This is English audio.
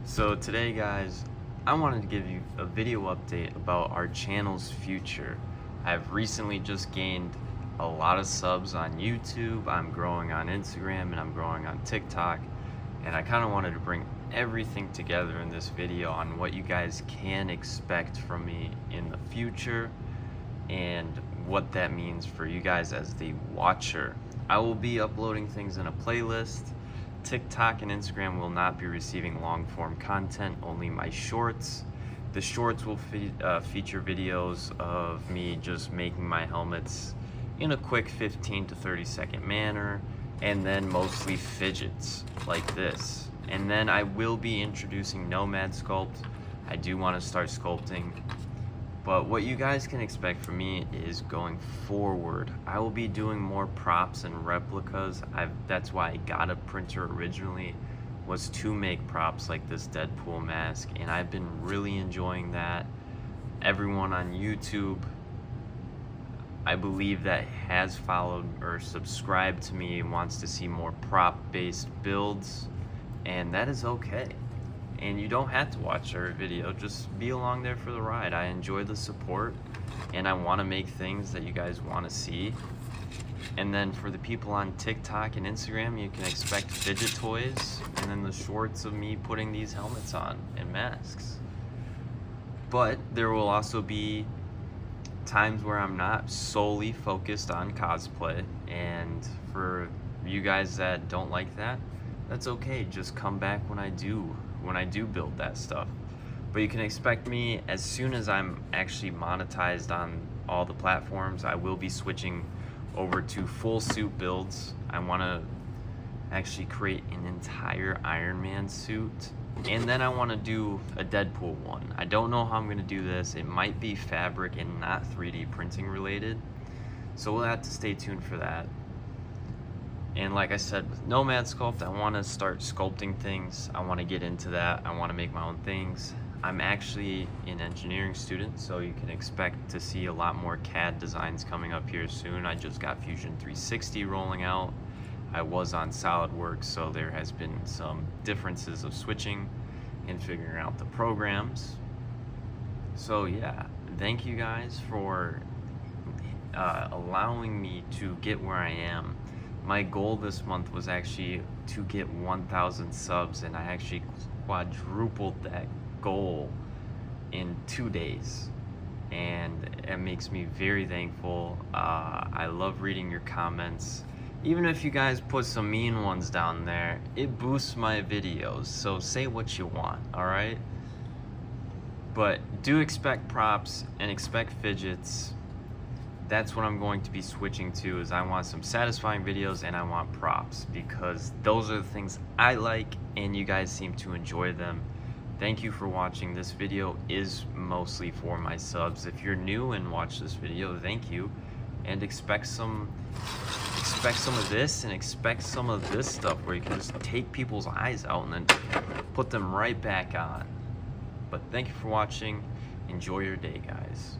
So today guys, I wanted to give you a video update about our channel's future. I've recently just gained a lot of subs on YouTube, I'm growing on Instagram, and I'm growing on TikTok, and I kind of wanted to bring everything together in this video on what you guys can expect from me in the future and what that means for you guys as the watcher. I will be uploading things in a playlist. TikTok and Instagram will not be receiving long form content, only my shorts. The shorts will feature videos of me just making my helmets in a quick 15 to 30 second manner, and then mostly fidgets like this. And then I will be introducing Nomad Sculpt. I do want to start sculpting. But what you guys can expect from me is going forward, I will be doing more props and replicas. That's why I got a printer originally, was to make props like this Deadpool mask, and I've been really enjoying that. Everyone on YouTube, I believe, that has followed or subscribed to me wants to see more prop-based builds, and that is okay. And you don't have to watch every video, just be along there for the ride. I enjoy the support, and I want to make things that you guys want to see. And then for the people on TikTok and Instagram, you can expect fidget toys, and then the shorts of me putting these helmets on and masks. But there will also be times where I'm not solely focused on cosplay, and for you guys that don't like that, that's okay. Just come back when I do build that stuff. But you can expect me, as soon as I'm actually monetized on all the platforms, I will be switching over to full suit builds. I want to actually create an entire Iron Man suit, and then I want to do a Deadpool one. I don't know how I'm going to do this. It might be fabric and not 3D printing related, so we'll have to stay tuned for that. And like I said, with Nomad Sculpt, I want to start sculpting things. I want to get into that. I want to make my own things. I'm actually an engineering student, so you can expect to see a lot more CAD designs coming up here soon. I just got Fusion 360 rolling out. I was on SolidWorks, so there has been some differences of switching and figuring out the programs. So yeah, thank you guys for allowing me to get where I am. My goal this month was actually to get 1,000 subs, and I actually quadrupled that goal in 2 days, and it makes me very thankful. I love reading your comments. Even if you guys put some mean ones down there, it boosts my videos, so say what you want, alright? But do expect props and expect fidgets. That's what I'm going to be switching to, is I want some satisfying videos and I want props, because those are the things I like and you guys seem to enjoy them. Thank you for watching. This video is mostly for my subs. If you're new and watch this video, thank you, and expect some of this and expect some of this stuff where you can just take people's eyes out and then put them right back on. But thank you for watching. Enjoy your day, guys.